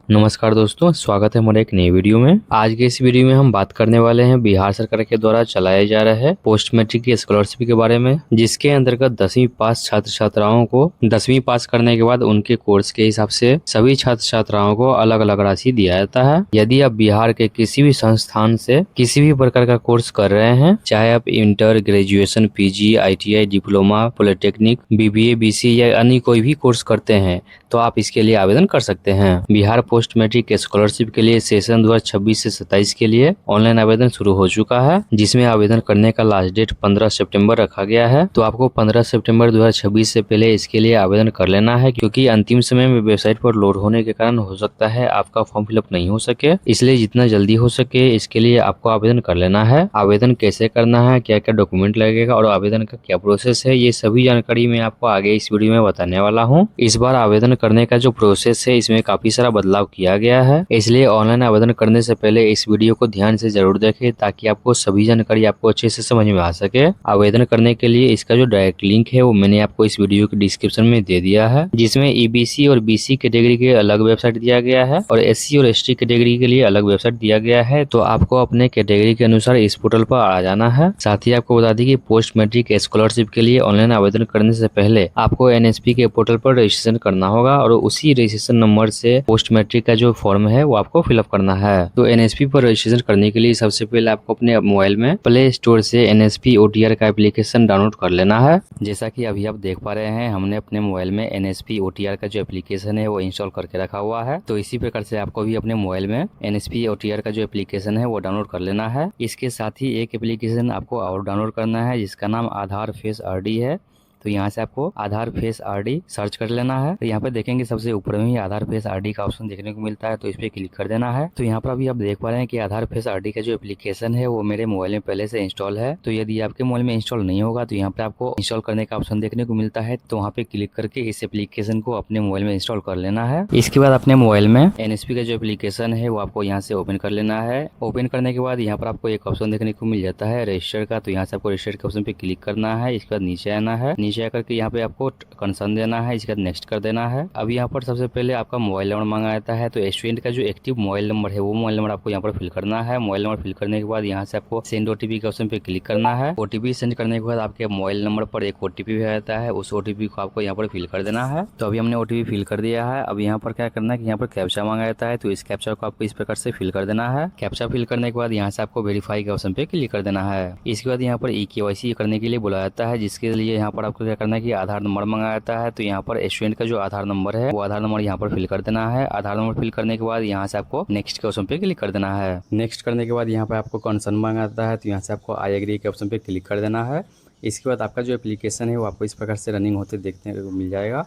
नमस्कार दोस्तों, स्वागत है हमारे एक नई वीडियो में। आज के इस वीडियो में हम बात करने वाले हैं बिहार सरकार के द्वारा चलाए जा रहे पोस्ट मैट्रिक की स्कॉलरशिप के बारे में, जिसके अंतर्गत 10वीं पास छात्र छात्राओं को 10वीं पास करने के बाद उनके कोर्स के हिसाब से सभी छात्र छात्राओं को अलग अलग राशि दिया जाता है। यदि आप बिहार के किसी भी संस्थान से किसी भी प्रकार का कोर्स कर रहे हैं, चाहे आप inter, graduation, PG, ITI, diploma, polytechnic, BBA, BC या अन्य कोई भी कोर्स करते हैं, तो आप इसके लिए आवेदन कर सकते हैं। बिहार पोस्ट मैट्रिक स्कॉलरशिप के लिए सेशन 2026 से 27 के लिए ऑनलाइन आवेदन शुरू हो चुका है, जिसमें आवेदन करने का लास्ट डेट 15 सितंबर रखा गया है। तो आपको 15 सितंबर 2026 से पहले इसके लिए आवेदन कर लेना है, क्योंकि अंतिम समय में वेबसाइट पर लोड होने के कारण हो सकता है आपका फॉर्म फिलअप नहीं हो सके। इसलिए जितना जल्दी हो सके इसके लिए आपको आवेदन कर लेना है। आवेदन कैसे करना है, क्या क्या डॉक्यूमेंट लगेगा और आवेदन का क्या प्रोसेस है, ये सभी जानकारी मैं आपको आगे इस वीडियो में बताने वाला हूँ। इस बार आवेदन करने का जो प्रोसेस है इसमें काफी सारा बदलाव किया गया है, इसलिए ऑनलाइन आवेदन करने से पहले इस वीडियो को ध्यान से जरूर देखें, ताकि आपको सभी जानकारी आपको अच्छे से समझ में आ सके। आवेदन करने के लिए इसका जो डायरेक्ट लिंक है वो मैंने आपको इस वीडियो के डिस्क्रिप्शन में दे दिया है, जिसमें EBC और BC कैटेगरी के अलग वेबसाइट दिया गया है और SC और ST कैटेगरी के लिए अलग वेबसाइट दिया गया है। तो आपको अपने कैटेगरी के अनुसार इस पोर्टल पर आ जाना है। साथ ही आपको बता दें कि पोस्ट मैट्रिक स्कॉलरशिप के लिए ऑनलाइन आवेदन करने से पहले आपको NSP के पोर्टल पर रजिस्ट्रेशन करना होगा और उसी रजिस्ट्रेशन नंबर से पोस्ट मैट्रिक का जो फॉर्म है वो आपको फिलअप करना है। तो NSP पर रजिस्ट्रेशन करने के लिए सबसे पहले आपको अपने मोबाइल में प्ले स्टोर से NSP OTR का एप्लीकेशन डाउनलोड कर लेना है। जैसा कि अभी आप देख पा रहे हैं, हमने अपने मोबाइल में NSP OTR का जो एप्लीकेशन है वो इंस्टॉल करके रखा हुआ है। तो इसी प्रकार से आपको भी अपने मोबाइल में NSP OTR का जो एप्लीकेशन है वो डाउनलोड कर लेना है। इसके साथ ही एक एप्लीकेशन आपको और डाउनलोड करना है, जिसका नाम आधार फेस RD है। तो यहाँ से आपको आधार फेस RD सर्च कर लेना है। तो यहाँ पे देखेंगे सबसे ऊपर में ही आधार फेस RD का ऑप्शन देखने को मिलता है, तो इस पे क्लिक कर देना है। तो यहाँ पर अभी आप देख पा रहे हैं कि आधार फेस RD का जो एप्लीकेशन है वो मेरे मोबाइल में पहले से इंस्टॉल है। तो यदि आपके मोबाइल में इंस्टॉल नहीं होगा तो यहाँ पे आपको इंस्टॉल करने का ऑप्शन देखने को मिलता है, तो वहाँ पे क्लिक करके इस एप्लीकेशन को अपने मोबाइल में इंस्टॉल कर लेना है। इसके बाद अपने मोबाइल में NSP का जो एप्लीकेशन है वो आपको यहाँ से ओपन कर लेना है। ओपन करने के बाद यहाँ पर आपको एक ऑप्शन देखने को मिल जाता है रजिस्टर का, तो यहाँ से आपको रजिस्टर के ऑप्शन पे क्लिक करना है। इसके बाद नीचे आना है, नीचे आकर के यहाँ पे आपको कंसर्न देना है, इसके बाद नेक्स्ट कर देना है। अब यहाँ पर सबसे पहले आपका मोबाइल नंबर मांगा जाता है, तो स्टूडेंट का जो एक्टिव मोबाइल नंबर है वो मोबाइल नंबर आपको यहाँ पर फिल करना है। मोबाइल नंबर फिल करने के बाद यहाँ से आपको सेंड OTP के ऑप्शन पे क्लिक करना है। OTP सेंड करने के बाद आपके मोबाइल नंबर पर एक OTP भी आता है, उस OTP को आपको यहाँ पर फिल कर देना है। तो अभी हमने OTP फिल कर दिया है। अब यहाँ पर क्या करना है कि यहाँ पर कैप्चा मांगा जाता है, तो इस कैप्चा को आपको इस प्रकार से फिल कर देना है। कैप्चा फिल करने के बाद यहाँ से आपको वेरीफाई के ऑप्शन पे क्लिक कर देना है। इसके बाद यहाँ पर eKYC करने के लिए बुलाया जाता है, जिसके लिए यहाँ पर आपको क्या करना है कि आधार नंबर मांगा जाता है। तो यहाँ पर स्टूडेंट का जो आधार नंबर है वो आधार नंबर यहाँ पर फिल कर देना है। आधार नंबर फिल करने के बाद यहाँ से आपको नेक्स्ट के ऑप्शन पे क्लिक कर देना है। नेक्स्ट करने के बाद यहाँ पे आपको कंसर्न मांगा जाता है, तो यहाँ से आपको आई एग्री के ऑप्शन पे क्लिक कर देना है। इसके बाद आपका जो एप्लीकेशन है वो आपको इस प्रकार से रनिंग होते देखने को मिल जाएगा।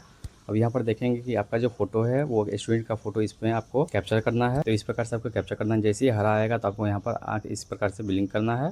अब यहाँ पर देखेंगे कि आपका जो फोटो है वो स्टूडेंट का फोटो इसमें आपको कैप्चर करना है। तो इस प्रकार से आपको कैप्चर करना है। जैसे ही हरा आएगा तो आपको यहाँ पर इस प्रकार से बिलिंग करना है,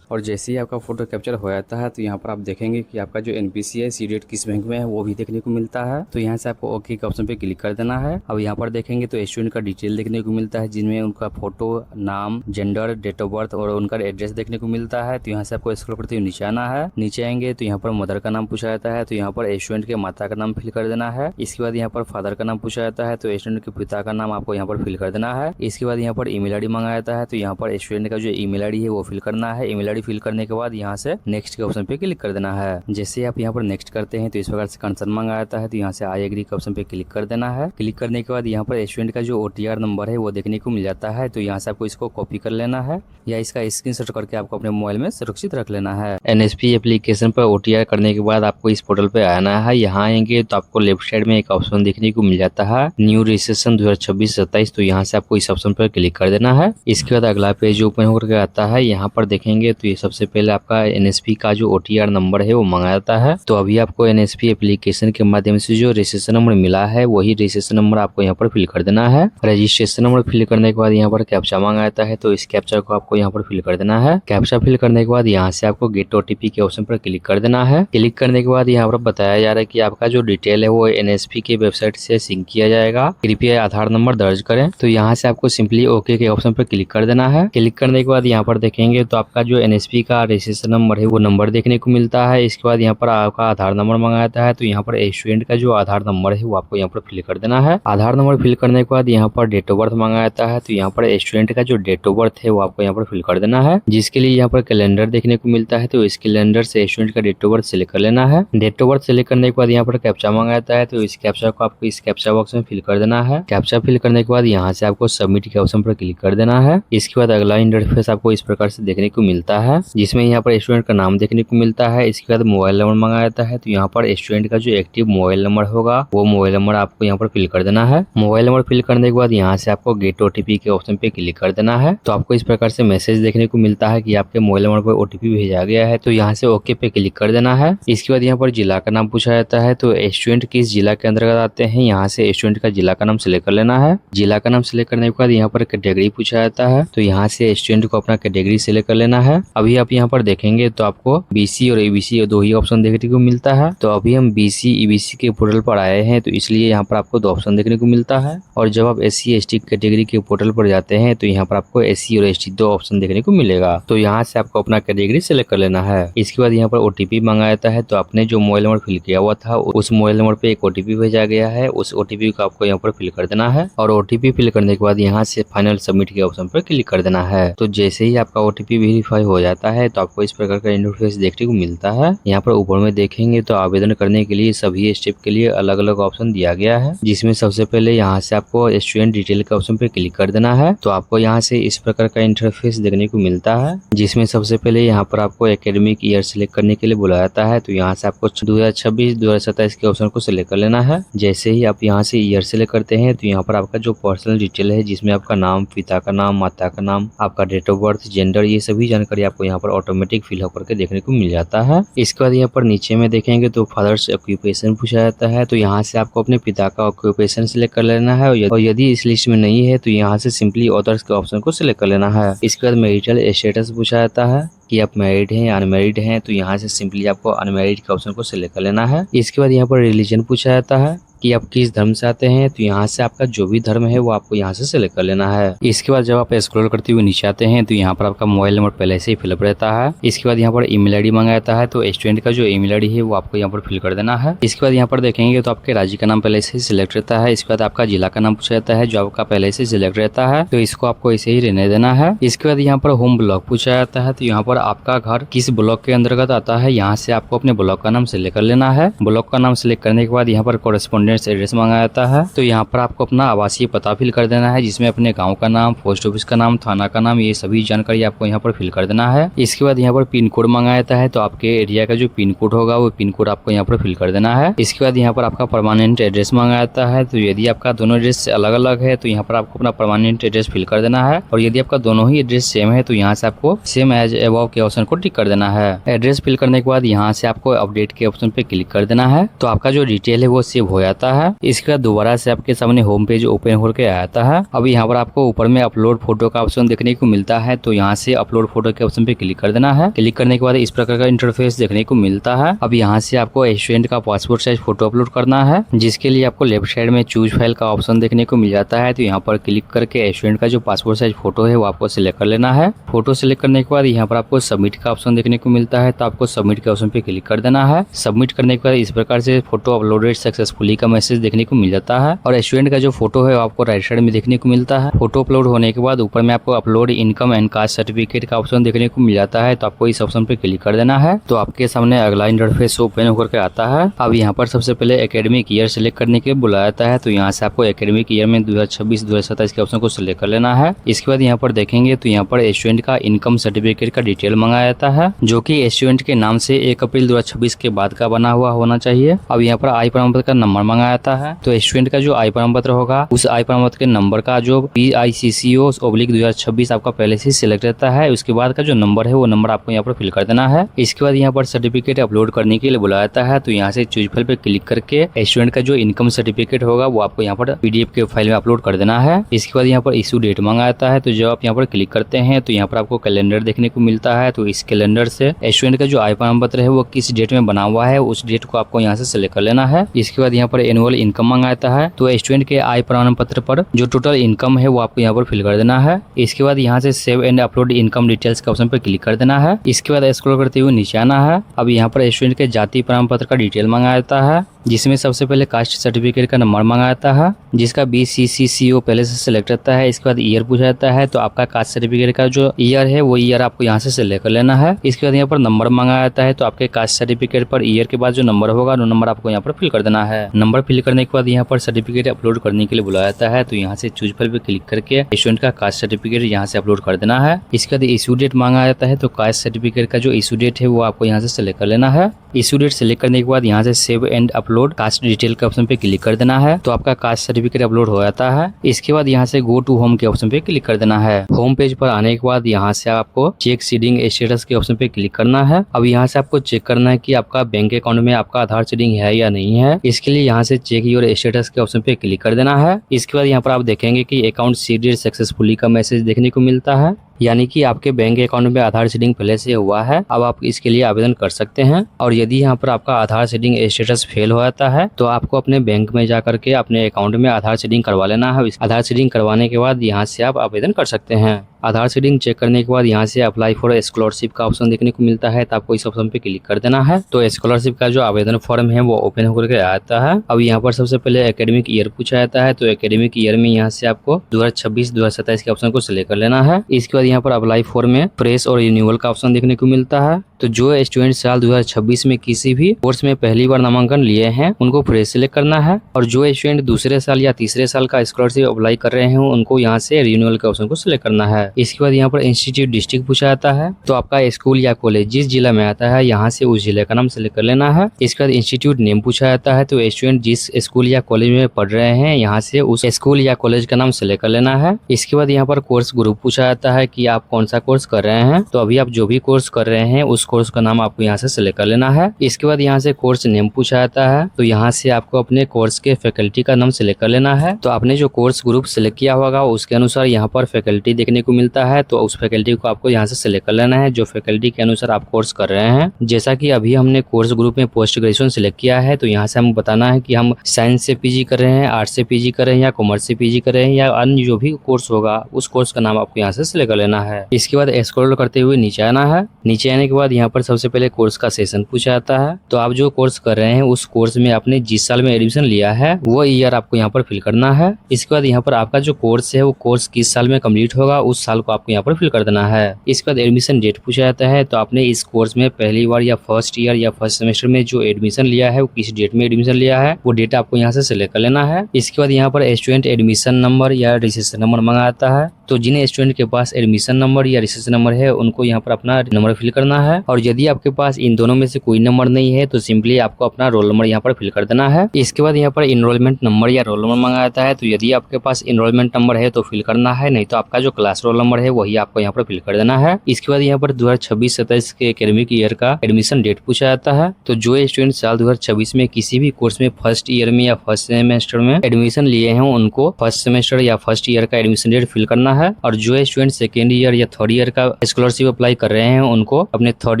और जैसे ही आपका फोटो कैप्चर हो जाता है तो यहाँ पर आप देखेंगे कि आपका जो NPC है सीडेट किस बैंक में है वो भी देखने को मिलता है। तो यहाँ से आपको ओके के ऑप्शन पे क्लिक कर देना है। अब यहाँ पर देखेंगे तो स्टूडेंट का डिटेल देखने को मिलता है, जिनमें उनका फोटो, नाम, जेंडर, डेट ऑफ बर्थ और उनका एड्रेस देखने को मिलता है। तो यहाँ से आपको स्क्रॉल करते हुए नीचे आना है। नीचे आएंगे तो यहाँ पर मदर का नाम पूछा जाता है, तो यहाँ पर स्टूडेंट के माता का नाम फिल कर देना है। इसके बाद यहाँ पर फादर का नाम पूछा जाता है, तो स्टूडेंट के पिता का नाम आपको यहाँ पर फिल कर देना है। इसके बाद यहाँ पर ईमेल ID मांगा जाता है, तो यहाँ पर स्टूडेंट का जो ईमेल ID है वो फिल करना है। ईमेल ID फिल करने के बाद यहाँ से नेक्स्ट के ऑप्शन पे क्लिक कर देना है। जैसे आप यहाँ पर नेक्स्ट करते हैं तो इस प्रकार से कंसर्न मांगा जाता है, तो यहाँ से आई एग्री के ऑप्शन पे क्लिक कर देना है। क्लिक करने के बाद यहाँ पर स्टूडेंट का जो OTR नंबर है वो देखने को मिल जाता है, तो यहाँ से आपको इसको कॉपी कर लेना है या इसका स्क्रीनशॉट करके आपको अपने मोबाइल में सुरक्षित रख लेना है। NSP एप्लीकेशन पर OTR करने के बाद आपको इस पोर्टल पे आना है। यहाँ आएंगे तो आपको लेफ्ट साइड में एक ऑप्शन देखने को मिल जाता है न्यू रजिस्ट्रेशन 2026-27, तो यहाँ से आपको इस ऑप्शन पर क्लिक कर देना है। इसके बाद अगला पेज ओपन होकर आता है। यहाँ पर देखेंगे तो ये सबसे पहले आपका NSP का जो OTR नंबर है वो मांगा जाता है। तो अभी आपको NSP एप्लीकेशन के माध्यम से जो रजिस्ट्रेशन नंबर मिला है वही रजिस्ट्रेशन नंबर आपको यहाँ पर फिल कर देना है। रजिस्ट्रेशन नंबर फिल करने के बाद यहाँ पर कैप्चा मांगा जाता है, तो इस कैप्चा को आपको यहाँ पर फिल कर देना है। कैप्चा फिल करने के बाद यहाँ से आपको गेट OTP के ऑप्शन पर क्लिक कर देना है। क्लिक करने के बाद यहाँ पर बताया जा रहा है कि आपका जो डिटेल है वो NSP के वेबसाइट से सिंक किया जाएगा, कृपया आधार नंबर दर्ज करें। तो यहाँ से आपको सिंपली ओके के ऑप्शन पर क्लिक कर देना है। क्लिक करने के बाद यहाँ पर देखेंगे तो आपका जो एमएसपी का रजिस्ट्रेशन नंबर है वो नंबर देखने को मिलता है। इसके बाद यहाँ पर आपका आधार नंबर मांगा जाता है, तो यहाँ पर स्टूडेंट का जो आधार नंबर है वो आपको यहाँ पर फिल कर देना है। आधार नंबर फिल करने के बाद यहाँ पर डेट ऑफ बर्थ मांगा जाता है, तो यहाँ पर स्टूडेंट का जो डेट ऑफ बर्थ है वो आपको यहाँ पर फिल कर देना है, जिसके लिए यहाँ पर कैलेंडर देखने को मिलता है, तो इस कैलेंडर से स्टूडेंट का डेट ऑफ बर्थ सिलेक्ट कर लेना है। डेट ऑफ बर्थ सिलेक्ट करने के बाद यहाँ पर कैप्चा मांगा जाता है, तो इस कैप्चा को आपको इस कैप्चा बॉक्स में फिल कर देना है। कैप्चा फिल करने के बाद यहाँ से आपको सबमिट के ऑप्शन पर क्लिक कर देना है। इसके बाद अगला इंटरफेस आपको इस प्रकार से देखने को मिलता है, जिसमें यहाँ पर स्टूडेंट का नाम देखने को मिलता है। इसके बाद मोबाइल नंबर मांगा जाता है, तो यहाँ पर स्टूडेंट का जो एक्टिव मोबाइल नंबर होगा वो मोबाइल नंबर आपको यहाँ पर फिल कर देना है। मोबाइल नंबर फिल करने के बाद यहाँ से आपको गेट ओटीपी के ऑप्शन पे क्लिक कर देना है। तो आपको इस प्रकार से मैसेज देखने को मिलता है कि आपके मोबाइल नंबर पर ओटीपी भेजा गया है, तो यहाँ से ओके पे क्लिक कर देना है। इसके बाद यहाँ पर जिला का नाम पूछा जाता है, तो स्टूडेंट किस जिला के अंतर्गत आते हैं, यहाँ से स्टूडेंट का जिला का नाम सिलेक्ट कर लेना है। जिला का नाम सिलेक्ट करने के बाद यहाँ पर कैटेगरी पूछा जाता है, तो यहाँ से स्टूडेंट को अपना कैटेगरी सिलेक्ट कर लेना है। अभी आप यहाँ पर देखेंगे तो आपको बीसी और एबीसी दो ही ऑप्शन देखने को मिलता है। तो अभी हम बीसी ईबीसी के पोर्टल पर आए हैं, तो इसलिए यहाँ पर आपको दो ऑप्शन देखने को मिलता है। और जब आप एससी एसटी कैटेगरी के पोर्टल पर जाते हैं तो यहाँ पर आपको एससी और एसटी दो ऑप्शन देखने को मिलेगा। तो यहाँ से आपको अपना कैटेगरी सिलेक्ट कर लेना है। इसके बाद यहाँ पर ओटीपी मांगा जाता है, तो आपने जो मोबाइल नंबर फिल किया हुआ था उस मोबाइल नंबर पे एक ओटीपी भेजा गया है, उस ओटीपी को आपको यहाँ पर फिल कर देना है। और ओटीपी फिल करने के बाद यहाँ से फाइनल सबमिट के ऑप्शन पर क्लिक कर देना है। तो जैसे ही आपका ओटीपी वेरीफाई हो जाता है तो आपको इस प्रकार का इंटरफेस देखने को मिलता है। यहाँ पर ऊपर में देखेंगे तो आवेदन करने के लिए सभी स्टेप के लिए अलग अलग ऑप्शन दिया गया है, जिसमें सबसे पहले यहाँ से आपको स्टूडेंट डिटेल के ऑप्शन पे क्लिक कर देना है। तो आपको यहाँ से इस प्रकार का इंटरफेस देखने को मिलता है, जिसमें सबसे पहले यहाँ पर आपको एकेडमिक ईयर सिलेक्ट करने के लिए बुलाया जाता है। तो यहाँ से आपको 2026-2027 के ऑप्शन को सिलेक्ट कर लेना है। जैसे ही आप यहाँ से ईयर सिलेक्ट करते हैं तो यहाँ पर आपका जो पर्सनल डिटेल है, जिसमें आपका नाम, पिता का नाम, माता का नाम, आपका डेट ऑफ बर्थ, जेंडर, ये सभी जानकारी आपको यहाँ पर ऑटोमेटिक फिल होकर के देखने को मिल जाता है। इसके बाद यहाँ पर नीचे में देखेंगे तो फादर्स ऑक्यूपेशन पूछा जाता है, तो यहाँ से आपको अपने पिता का ऑक्यूपेशन सिलेक्ट कर लेना है। और यदि इस लिस्ट में नहीं है तो यहाँ से सिंपली अदर्स के ऑप्शन को सिलेक्ट कर लेना है। इसके बाद मैरिटल स्टेटस पूछा जाता है कि आप मैरिड हैं या अनमैरिड हैं, तो यहाँ से सिंपली आपको अनमैरिड के ऑप्शन को सिलेक्ट कर लेना है। इसके बाद यहाँ पर रिलीजन पूछा जाता है कि आप किस धर्म से आते हैं, तो यहाँ से आपका जो भी धर्म है वो आपको यहाँ से सिलेक्ट कर लेना है। इसके बाद जब आप स्क्रॉल करते हुए नीचे आते हैं तो यहाँ पर आपका मोबाइल नंबर पहले से ही फिलअप रहता है। इसके बाद यहाँ पर ईमेल आईडी मांगा जाता है, तो स्टूडेंट का जो ईमेल आईडी है वो आपको यहाँ पर फिल कर देना है। इसके बाद यहाँ पर देखेंगे तो आपके राज्य का नाम पहले से ही सिलेक्ट रहता है। इसके बाद आपका जिला का नाम पूछा जाता है, जो आपका पहले से सिलेक्ट रहता है, तो इसको आपको ऐसे ही रहने देना है। इसके बाद यहाँ पर होम ब्लॉक पूछा जाता है, तो यहाँ पर आपका घर किस ब्लॉक के अंतर्गत आता है, यहाँ से आपको अपने ब्लॉक का नाम सिलेक्ट कर लेना है। ब्लॉक का नाम सिलेक्ट करने के बाद यहाँ पर कॉरेस्पॉन्डेंस एड्रेस मांगा जाता है, तो यहाँ पर आपको अपना आवासीय पता फिल कर देना है, जिसमें अपने गांव का नाम, पोस्ट ऑफिस का नाम, थाना का नाम, ये सभी जानकारी आपको यहाँ पर फिल कर देना है। इसके बाद यहाँ पर पिन कोड मांगा जाता है, तो आपके एरिया का जो पिन कोड होगा वो पिन कोड आपको यहाँ पर फिल कर देना है। इसके बाद यहाँ पर आपका परमानेंट एड्रेस मांगा जाता है, तो यदि आपका दोनों एड्रेस अलग अलग है तो यहाँ पर आपको अपना परमानेंट एड्रेस फिल कर देना है। और यदि आपका दोनों ही एड्रेस सेम है तो यहाँ से आपको सेम एज अबव के ऑप्शन को टिक कर देना है। एड्रेस फिल करने के बाद यहाँ से आपको अपडेट के ऑप्शन पे क्लिक कर देना है, तो आपका जो डिटेल है वो सेव हो जाता है। इसके बाद दोबारा से आपके सामने होम पेज ओपन होकर आ जाता है। अब यहाँ पर आपको ऊपर में अपलोड फोटो का ऑप्शन देखने को मिलता है, तो यहाँ से अपलोड फोटो के ऑप्शन पे क्लिक कर देना है। क्लिक करने के बाद इस प्रकार का इंटरफेस देखने को मिलता है। अब यहाँ से आपको स्टूडेंट का पासपोर्ट साइज फोटो अपलोड करना है, जिसके लिए आपको लेफ्ट साइड में चूज फाइल का ऑप्शन देखने को मिल जाता है। तो यहाँ पर क्लिक करके स्टूडेंट का जो पासपोर्ट साइज फोटो है वो आपको सिलेक्ट कर लेना है। फोटो सिलेक्ट करने के बाद यहाँ पर आपको सबमिट का ऑप्शन देखने को मिलता है, तो आपको सबमिट के ऑप्शन पे क्लिक कर देना है। सबमिट करने के बाद इस प्रकार से फोटो अपलोडेड सक्सेसफुली का मैसेज देखने को मिल जाता है। और स्टूडेंट का जो फोटो है आपको राइट साइड में देखने को मिलता है। फोटो अपलोड होने के बाद ऊपर में आपको upload income and caste certificate का ऑप्शन देखने को मिल जाता है, तो आपको इस ऑप्शन पे क्लिक कर देना है। तो आपके सामने अगला इंटरफेस ओपन होकर के आता है। अब यहाँ पर सबसे पहले एकेडमिक ईयर सिलेक्ट करने के लिए बुलाया जाता है, तो यहाँ से आपको एकेडमिक ईयर में 2026-2027 के ऑप्शन को सिलेक्ट कर लेना है। इसके बाद यहाँ पर देखेंगे तो यहाँ पर स्टूडेंट का इनकम सर्टिफिकेट का डिटेल मंगाया जाता है, जो कि स्टूडेंट के नाम से 1 अप्रैल 2026 के बाद का बना हुआ होना चाहिए। अब यहाँ पर आई प्रमाण पत्र का नंबर मंगाया जाता है, तो स्टूडेंट का जो आई प्रमाण पत्र होगा उस आई प्रमाण पत्र के नंबर का जो PICCO/2026 आपका पहले से सिलेक्ट रहता है, उसके बाद का जो नंबर है वो नंबर आपको यहाँ पर फिल कर देना है। इसके बाद यहाँ पर सर्टिफिकेट अपलोड करने के लिए बुलाया जाता है, तो यहाँ से चूज फाइल पे क्लिक करके स्टूडेंट का जो इनकम सर्टिफिकेट होगा वो आपको यहाँ पर PDF के फाइल में अपलोड कर देना है। इसके बाद यहाँ पर इशू डेट मांगा जाता है, तो जब आप यहाँ पर क्लिक करते हैं तो यहाँ पर आपको कैलेंडर देखने को मिलता है, तो इस कैलेंडर से स्टूडेंट का जो आई प्रमाण पत्र है वो किस डेट में बना हुआ है उस डेट को आपको यहाँ से सिलेक्ट कर लेना है। इसके बाद यहाँ पर एनुअल इनकम मांगाता है, तो स्टूडेंट के आय प्रमाण पत्र पर जो टोटल इनकम है वो आपको यहाँ पर फिल कर देना है। इसके बाद यहाँ से save and upload income details के ऑप्शन पर क्लिक कर देना है। इसके बाद स्क्रॉल करते हुए नीचे आना है। अब यहाँ पर स्टूडेंट के जाति प्रमाण पत्र का डिटेल मांगाता है, जिसमें सबसे पहले कास्ट सर्टिफिकेट का नंबर मांगाता है, जिसका BCCCO पहले से सिलेक्ट रहता है। इसके बाद ईयर पूछा जाता है, तो आपका कास्ट सर्टिफिकेट का जो ईयर है वो ईयर आपको यहाँ से सिलेक्ट कर लेना है। इसके बाद यहाँ पर नंबर मांगा जाता है, तो आपके कास्ट सर्टिफिकेट पर ईयर के बाद जो नंबर होगा वो नंबर आपको यहाँ पर फिल कर देना है। नंबर फिल करने के बाद यहाँ पर सर्टिफिकेट अपलोड करने के लिए बुलाया जाता है, तो यहाँ से चूज फाइल पे क्लिक करके स्टूडेंट का कास्ट सर्टिफिकेट यहाँ से अपलोड कर देना है। इसके बाद इशू डेट मांगा जाता है, तो कास्ट सर्टिफिकेट का जो इशू डेट है वो आपको यहाँ से सिलेक्ट कर लेना है। इशू डेट सिलेक्ट करने के बाद यहाँ से save and upload caste detail के ऑप्शन पे क्लिक कर देना है, तो आपका कास्ट सर्टिफिकेट अपलोड हो जाता है। इसके बाद यहाँ से गो टू होम के ऑप्शन पे क्लिक कर देना है। होम पेज पर आने के बाद यहाँ से आपको चेक सीडिंग स्टेटस के ऑप्शन पे क्लिक करना है। अब यहाँ से आपको चेक करना है कि आपका बैंक अकाउंट में आपका आधार सीडिंग है या नहीं है। इसके लिए यहाँ से चेक योर स्टेटस के ऑप्शन पे क्लिक कर देना है। इसके बाद यहाँ पर आप देखेंगे कि अकाउंट सीडेड सक्सेसफुली का मैसेज देखने को मिलता है, यानी कि आपके बैंक अकाउंट में आधार सीडिंग पहले से हुआ है। अब आप इसके लिए आवेदन कर सकते हैं। और यदि यहाँ पर आपका आधार सीडिंग स्टेटस फेल हो जाता है, तो आपको अपने बैंक में जाकर के अपने अकाउंट में आधार सीडिंग करवा लेना है। आधार सीडिंग करवाने के बाद यहाँ से आप आवेदन कर सकते हैं। आधार सीडिंग चेक करने के बाद यहाँ से अप्लाई फॉर स्कॉलरशिप का ऑप्शन देखने को मिलता है, तो आपको इस ऑप्शन पे क्लिक कर देना है। तो स्कॉलरशिप का जो आवेदन फॉर्म है वो ओपन होकर के आता है। अब यहाँ पर सबसे पहले एकेडमिक ईयर पूछा जाता है, तो एकेडमिक ईयर में यहाँ से आपको 2026-2027 के ऑप्शन को सिलेक्ट कर लेना है। इसके बाद यहाँ पर अप्लाई फॉर में फ्रेश और रिन्यूअल का ऑप्शन देखने को मिलता है। तो जो स्टूडेंट साल 2026 में किसी भी कोर्स में पहली बार नामांकन लिए हैं उनको फ्रेश सिलेक्ट करना है, और जो स्टूडेंट दूसरे साल या तीसरे साल का स्कॉलरशिप अप्लाई कर रहे हैं उनको यहाँ से रिन्यूअल के ऑप्शन को सिलेक्ट करना है। इसके बाद यहाँ पर इंस्टीट्यूट डिस्ट्रिक्ट पूछा जाता है, तो आपका स्कूल या कॉलेज जिस जिला में आता है यहाँ से उस जिले का नाम सिलेक्ट कर लेना है। इसके बाद इंस्टीट्यूट नेम पूछा जाता है, तो स्टूडेंट जिस स्कूल या कॉलेज में पढ़ रहे हैं यहाँ से उस स्कूल या कॉलेज का नाम सिलेक्ट कर लेना है। इसके बाद यहाँ पर कोर्स ग्रुप पूछा जाता है कि आप कौन सा कोर्स कर रहे हैं, तो अभी आप जो भी कोर्स कर रहे हैं उस कोर्स का नाम आपको यहाँ से सिलेक्ट कर लेना है। इसके बाद यहाँ से कोर्स नेम पूछा जाता है, तो यहाँ से आपको अपने कोर्स के फैकल्टी का नाम सिलेक्ट कर लेना है। तो आपने जो कोर्स ग्रुप सिलेक्ट किया होगा उसके अनुसार यहाँ पर फैकल्टी देखने को मिलता है, तो उस फैकल्टी को आपको यहाँ से सिलेक्ट कर लेना है जो फैकल्टी के अनुसार आप कोर्स कर रहे हैं। जैसा कि अभी हमने कोर्स ग्रुप में पोस्ट ग्रेजुएशन सिलेक्ट किया है, तो यहाँ से हम बताना है कि हम साइंस से पीजी कर रहे हैं, आर्ट्स से पीजी कर रहे हैं या कॉमर्स से पीजी कर रहे हैं या अन्य जो भी कोर्स होगा उस कोर्स का नाम आपको यहाँ से सिलेक्ट कर लेना है। इसके बाद स्क्रॉल करते हुए नीचे आना है। नीचे आने के बाद यहाँ पर सबसे पहले कोर्स का सेशन पूछा जाता है, तो आप जो कोर्स कर रहे हैं उस कोर्स में आपने जिस साल में एडमिशन लिया है वो ईयर आपको यहाँ पर फिल करना है। इसके बाद यहाँ पर आपका जो कोर्स है वो कोर्स किस साल में कंप्लीट होगा उस साल को आपको यहाँ पर फिल कर देना है। इसके बाद एडमिशन डेट पूछा जाता है, तो आपने इस कोर्स में पहली बार या फर्स्ट ईयर या फर्स्ट सेमेस्टर में जो एडमिशन लिया है वो किस डेट में एडमिशन लिया है वो डेट आपको यहाँ से सिलेक्ट कर लेना है। इसके बाद यहाँ पर स्टूडेंट एडमिशन नंबर या रजिस्ट्रेशन नंबर मंगाता है, तो जिन स्टूडेंट के पास एडमिशन नंबर या रजिस्ट्रेशन नंबर है उनको यहाँ पर अपना नंबर फिल करना है, और यदि आपके पास इन दोनों में से कोई नंबर नहीं है तो सिंपली आपको अपना रोल नंबर यहाँ पर फिल कर देना है। इसके बाद यहाँ पर इनरोलमेंट नंबर या रोल नंबर मंगाता है, तो यदि आपके पास इनरोलमेंट नंबर है तो फिल करना है, नहीं तो आपका जो क्लास रोल नंबर है वही आपको यहाँ पर फिल कर देना है। इसके बाद यहाँ पर 2026-27 के एकेडमिक ईयर का एडमिशन डेट पूछा जाता है, तो जो स्टूडेंट साल 2026 में किसी भी कोर्स में फर्स्ट ईयर में या फर्स्ट सेमेस्टर में एडमिशन लिए हैं उनको फर्स्ट सेमेस्टर या फर्स्ट ईयर का एडमिशन डेट फिल करना है, और जो स्टूडेंट सेकेंड ईयर या थर्ड ईयर का स्कॉलरशिप अप्लाई कर रहे हैं उनको अपने थर्ड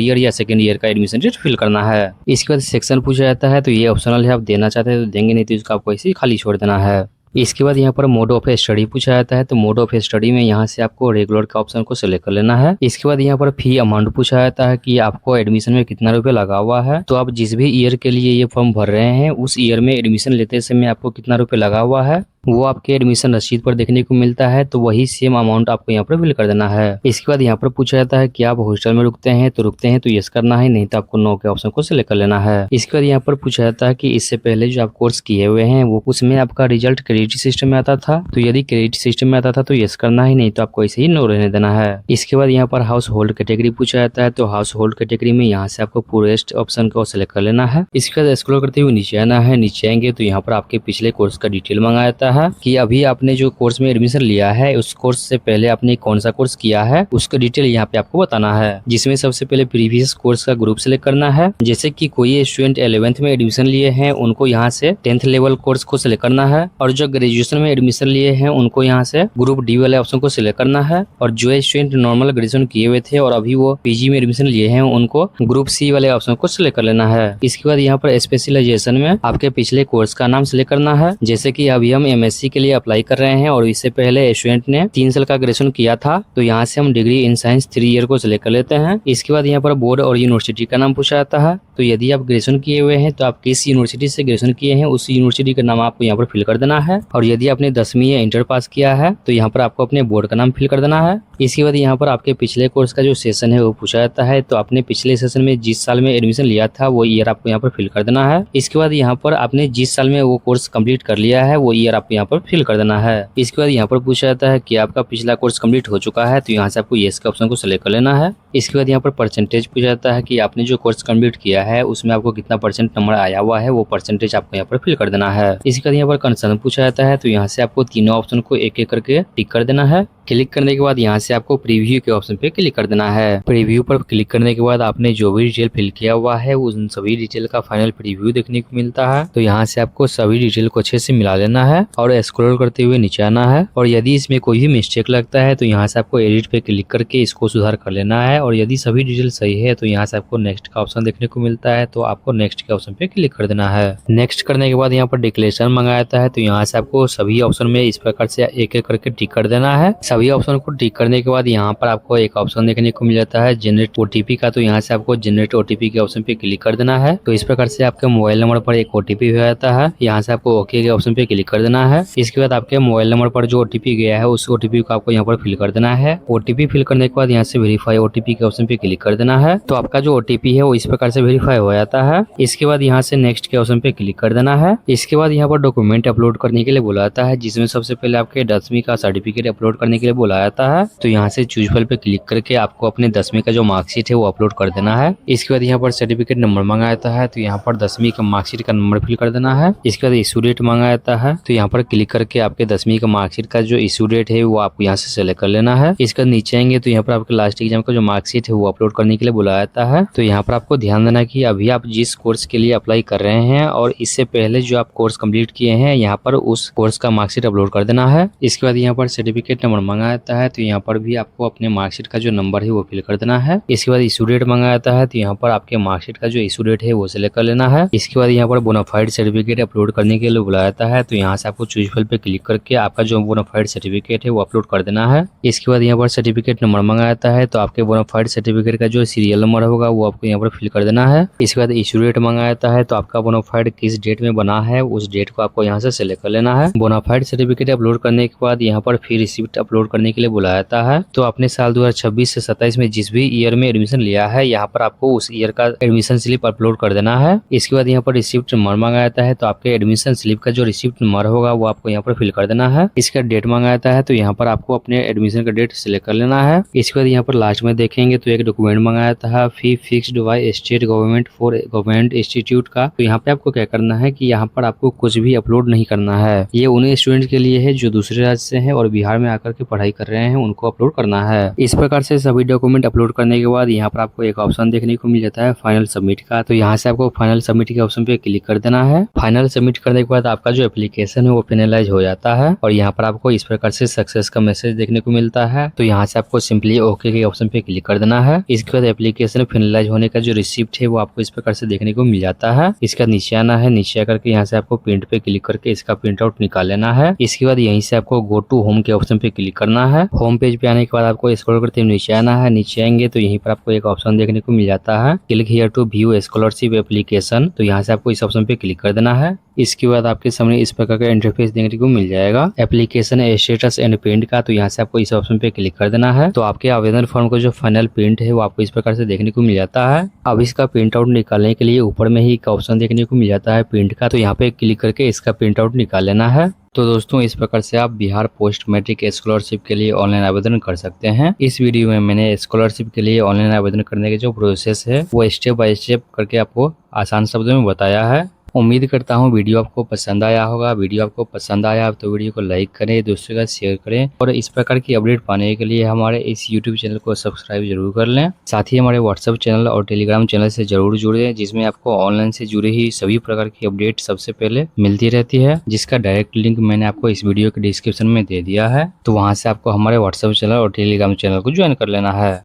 ईयर या सेकेंड ईयर का एडमिशन डेट फिल करना है। इसके बाद सेक्शन पूछा जाता है, तो ये ऑप्शनल है, आप देना चाहते हैं तो देंगे, नहीं तो इसको आपको ऐसे ही खाली छोड़ देना है। इसके बाद यहाँ पर मोड ऑफ स्टडी पूछा जाता है, तो मोड ऑफ स्टडी में यहाँ से आपको रेगुलर का ऑप्शन को सिलेक्ट कर लेना है। इसके बाद यहाँ पर फी अमाउंट पूछा जाता है कि आपको एडमिशन में कितना रुपया लगा हुआ है, तो आप जिस भी ईयर के लिए ये फॉर्म भर रहे हैं उस ईयर में एडमिशन लेते समय आपको कितना रुपया लगा हुआ है वो आपके एडमिशन रसीद पर देखने को मिलता है, तो वही सेम अमाउंट आपको यहाँ पर फिल कर देना है। इसके बाद यहाँ पर पूछा जाता है कि आप हॉस्टल में रुकते हैं तो यस करना है, नहीं तो आपको नो के ऑप्शन को सिलेक्ट कर लेना है। इसके बाद यहाँ पर पूछा जाता है कि इससे पहले जो आप कोर्स किए हुए हैं वो उसमें आपका रिजल्ट क्रेडिट सिस्टम में आता था, तो यदि क्रेडिट सिस्टम में आता था तो यस करना है, नहीं तो आपको ऐसे ही नो रहने देना है। इसके बाद यहाँ पर हाउस होल्ड कैटेगरी पूछा जाता है, तो हाउस होल्ड कैटेगरी में यहाँ से आपको पूरेस्ट ऑप्शन को सिलेक्ट कर लेना है। इसके बाद स्क्रॉल करते हुए नीचे आना है। नीचे आएंगे तो यहाँ पर आपके पिछले कोर्स का डिटेल मंगाया जाता है कि अभी आपने जो कोर्स में एडमिशन लिया है उस कोर्स से पहले आपने कौन सा कोर्स किया है उसका डिटेल यहाँ पे आपको बताना है, जिसमें सबसे पहले प्रीवियस कोर्स का ग्रुप सिलेक्ट करना है। जैसे कि कोई स्टूडेंट 11th में एडमिशन लिए हैं उनको यहाँ से 10th लेवल कोर्स को सिलेक्ट करना है, और जो लोग ग्रेजुएशन में एडमिशन लिए हैं उनको यहाँ से ग्रुप डी वाले ऑप्शन को सिलेक्ट करना है, और जो स्टूडेंट नॉर्मल ग्रेजुएशन किए हुए थे और अभी वो पीजी में एडमिशन लिए हैं उनको ग्रुप सी वाले ऑप्शन को सिलेक्ट कर लेना है। इसके बाद यहाँ पर स्पेशलाइजेशन में आपके पिछले कोर्स का नाम सिलेक्ट करना है। जैसे कि अभी हम एमएससी के लिए अप्लाई कर रहे हैं और इससे पहले स्टूडेंट ने 3 साल का ग्रेजुएशन किया था, तो यहाँ से हम डिग्री इन साइंस 3 ईयर को सिलेक्ट कर लेते हैं। इसके बाद यहाँ पर बोर्ड और यूनिवर्सिटी का नाम पूछा जाता है, तो यदि आप ग्रेजुएशन किए हुए हैं तो आप किस यूनिवर्सिटी से ग्रेजुएशन किए हैं उस यूनिवर्सिटी का नाम आपको यहाँ पर फिल कर देना है। और यदि आपने 10वीं या इंटर पास किया है तो यहाँ पर आपको अपने बोर्ड का नाम फिल कर देना है। इसके बाद यहाँ पर आपके पिछले कोर्स का जो सेशन है वो पूछा जाता है, तो आपने पिछले सेशन में जिस साल में एडमिशन लिया था वो ईयर आपको यहाँ पर फिल कर देना है। इसके बाद यहाँ पर आपने जिस साल में वो कोर्स कंप्लीट कर लिया है वो ईयर आपको यहाँ पर फिल कर देना है। इसके बाद यहाँ पर पूछा जाता है कि आपका पिछला कोर्स कंप्लीट हो चुका है, तो यहाँ से आपको येस के ऑप्शन को सिलेक्ट कर लेना है। इसके बाद यहाँ पर परसेंटेज पूछा जाता है कि आपने जो कोर्स कंप्लीट किया है उसमें आपको कितना परसेंट नंबर आया हुआ है, वो परसेंटेज आपको यहाँ पर फिल कर देना है। इसके बाद यहाँ पर कंसर्न पूछा जाता है, तो यहाँ से आपको तीनों ऑप्शन को एक एक करके टिक कर देना है। क्लिक करने के बाद यहाँ से आपको प्रीव्यू के ऑप्शन पे क्लिक कर देना है। प्रीव्यू पर क्लिक करने के बाद आपने जो भी डिटेल फिल किया हुआ है उन सभी डिटेल का फाइनल प्रीव्यू देखने को मिलता है। तो यहाँ से आपको सभी डिटेल को अच्छे से मिला लेना है और स्क्रॉल करते हुए नीचे आना है, और यदि इसमें कोई भी मिस्टेक लगता है तो यहाँ से आपको एडिट पे क्लिक करके इसको सुधार कर लेना है। और यदि सभी डिटेल सही है तो यहाँ से आपको नेक्स्ट का ऑप्शन देखने को मिलता है, तो आपको नेक्स्ट के ऑप्शन पे क्लिक कर देना है। नेक्स्ट करने के बाद यहाँ पर डिक्लेरेशन मंगाया जाता है, तो यहाँ से आपको सभी ऑप्शन में इस प्रकार से एक एक करके टिक कर देना है। सभी ऑप्शन को टिक करने के बाद यहाँ पर आपको एक ऑप्शन देखने को मिल जाता है जनरेट ओटीपी का, तो यहाँ से आपको जनरेट ओटीपी के ऑप्शन पे क्लिक कर देना है। तो इस प्रकार से आपके मोबाइल नंबर पर एक ओटीपी हो जाता है, यहाँ से आपको ओके के ऑप्शन पे क्लिक कर देना है। इसके बाद आपके मोबाइल नंबर पर जो ओटीपी गया है उस ओटीपी को आपको यहाँ पर फिल कर देना है। ओटीपी फिल करने के बाद यहाँ से वेरीफाई ओटीपी के ऑप्शन पे क्लिक कर देना है, तो आपका जो ओटीपी है वो इस प्रकार से वेरीफाई हो जाता है। इसके बाद यहाँ से नेक्स्ट के ऑप्शन पे क्लिक कर देना है। इसके बाद यहाँ पर डॉक्यूमेंट अपलोड करने के लिए बोला जाता है, जिसमें सबसे पहले आपके 10वीं का सर्टिफिकेट अपलोड करने के लिए बोला जाता है। तो यहाँ से चूज फाइल पे क्लिक करके आपको अपने 10वीं का जो मार्कशीट है वो अपलोड कर देना है। इसके बाद यहाँ पर सर्टिफिकेट नंबर मांगा जाता है, तो यहाँ पर 10वीं का मार्कशीट का नंबर फिल कर देना है। इसके बाद इशू डेट मांगा जाता है, तो यहाँ पर क्लिक करके आपके 10वीं का मार्कशीट का जो इशू डेट है वो आपको यहाँ से सेलेक्ट कर लेना है। इसके बाद नीचे आएंगे तो यहाँ पर आपके लास्ट एग्जाम का जो मार्कशीट है वो अपलोड करने के लिए बुलाया जाता है। तो यहाँ पर आपको ध्यान देना कि अभी आप जिस कोर्स के लिए अप्लाई कर रहे हैं और इससे पहले जो आप कोर्स कंप्लीट किए हैं यहाँ पर उस कोर्स का मार्कशीट अपलोड कर देना है। इसके बाद यहाँ पर सर्टिफिकेट नंबर मांगा जाता है, तो यहाँ पर भी आपको अपने मार्कशीट का जो नंबर है वो फिल कर देना है। इसके बाद इशू डेट मांगा जाता है, तो यहाँ पर आपके मार्कशीट का जो इशू डेट है वो सिलेक्ट कर लेना है। इसके बाद यहाँ पर बोनाफाइड सर्टिफिकेट अपलोड करने के लिए बुलाया जाता है, तो यहाँ से आपको चूज फाइल पे क्लिक करके आपका जो बोनाफाइड सर्टिफिकेट है वो अपलोड कर देना है। इसके बाद यहाँ पर सर्टिफिकेट नंबर मांगा जाता है, तो आपके बोनाफाइड सर्टिफिकेट का जो सीरियल नंबर होगा वो आपको यहाँ पर फिल कर देना है। इसके बाद इशू डेट मांगा जाता है, तो आपका बोनाफाइड किस डेट में बना है उस डेट को आपको यहाँ से सिलेक्ट कर लेना है। बोनाफाइड सर्टिफिकेट अपलोड करने के बाद यहाँ पर फिर रिसिप्ट अपलोड करने के लिए बुलाया जाता है, तो अपने साल 2026 से 27 में जिस भी ईयर में एडमिशन लिया है यहाँ पर आपको उस ईयर का एडमिशन स्लिप अपलोड कर देना है। इसके बाद यहाँ पर रिसिप्ट नंबर मांगा जाता है, तो आपके एडमिशन स्लिप का जो रिसिप्ट नंबर होगा वो आपको यहाँ पर फिल कर देना है। इसका डेट मांगा जाता है, तो यहाँ पर आपको अपने एडमिशन का डेट सिलेक्ट कर लेना है। इसके बाद यहाँ पर लास्ट में देखेंगे तो एक डॉक्यूमेंट मांगा जाता है fee fixed by state government for government institute का, तो यहाँ पे आपको क्या करना है कि यहाँ पर आपको कुछ भी अपलोड नहीं करना है। ये उन्हीं स्टूडेंट के लिए है जो दूसरे राज्य से हैं और बिहार में आकर के पढ़ाई कर रहे हैं, उनको अपलोड करना है। इस प्रकार से सभी डॉक्यूमेंट अपलोड करने के बाद यहाँ पर आपको एक ऑप्शन देखने को मिल जाता है फाइनल सबमिट का, तो यहाँ से आपको फाइनल सबमिट के ऑप्शन पे क्लिक कर देना है। फाइनल सबमिट करने के बाद आपका जो एप्लीकेशन है वो फाइनलाइज हो जाता है और यहाँ पर आपको इस प्रकार से सक्सेस का मैसेज देखने को मिलता है, तो यहाँ से आपको सिंपली ओके के ऑप्शन पे क्लिक कर देना है। इसके बाद एप्लीकेशन फाइनलाइज होने का जो रिसिप्ट है वो आपको इस प्रकार से देखने को मिल जाता है। इसका नीचे आना है, नीचे आकर के यहाँ से आपको प्रिंट पे क्लिक करके इसका प्रिंट आउट निकाल लेना है। इसके बाद यहीं से आपको गो टू होम के ऑप्शन पे क्लिक करना है। होम पेज पे आने के बाद आपको स्क्रॉल करते हुए नीचे आना है। नीचे आएंगे तो यहीं पर आपको एक ऑप्शन देखने को मिल जाता है click here to view scholarship application, तो यहाँ से आपको इस ऑप्शन पे क्लिक कर देना है। इसके बाद आपके सामने इस प्रकार का इंटरफेस देखने को मिल जाएगा एप्लीकेशन स्टेटस एंड प्रिंट का, तो यहाँ से आपको इस ऑप्शन पे क्लिक कर देना है। तो आपके आवेदन फॉर्म का जो फाइनल प्रिंट है वो आपको इस प्रकार से देखने को मिल जाता है। अब इसका प्रिंट आउट निकालने के लिए ऊपर में ही एक ऑप्शन देखने को मिल जाता है प्रिंट का, तो यहाँ पे क्लिक करके इसका प्रिंट आउट निकाल लेना है। तो दोस्तों इस प्रकार से आप बिहार पोस्ट मैट्रिक स्कॉलरशिप के लिए ऑनलाइन आवेदन कर सकते हैं। इस वीडियो में मैंने स्कॉलरशिप के लिए ऑनलाइन आवेदन करने के जो प्रोसेस है वो स्टेप बाय स्टेप करके आपको आसान शब्दों में बताया है। उम्मीद करता हूँ वीडियो आपको पसंद आया होगा। वीडियो आपको पसंद आया तो वीडियो को लाइक करें, दोस्तों के साथ शेयर करें और इस प्रकार की अपडेट पाने के लिए हमारे इस यूट्यूब चैनल को सब्सक्राइब जरूर कर लें। साथ ही हमारे व्हाट्सएप चैनल और टेलीग्राम चैनल से जरूर जुड़े, जिसमें आपको ऑनलाइन से जुड़ी ही सभी प्रकार की अपडेट सबसे पहले मिलती रहती है, जिसका डायरेक्ट लिंक मैंने आपको इस वीडियो के डिस्क्रिप्शन में दे दिया है। तो वहां से आपको हमारे व्हाट्सएप चैनल और टेलीग्राम चैनल को ज्वाइन कर लेना है।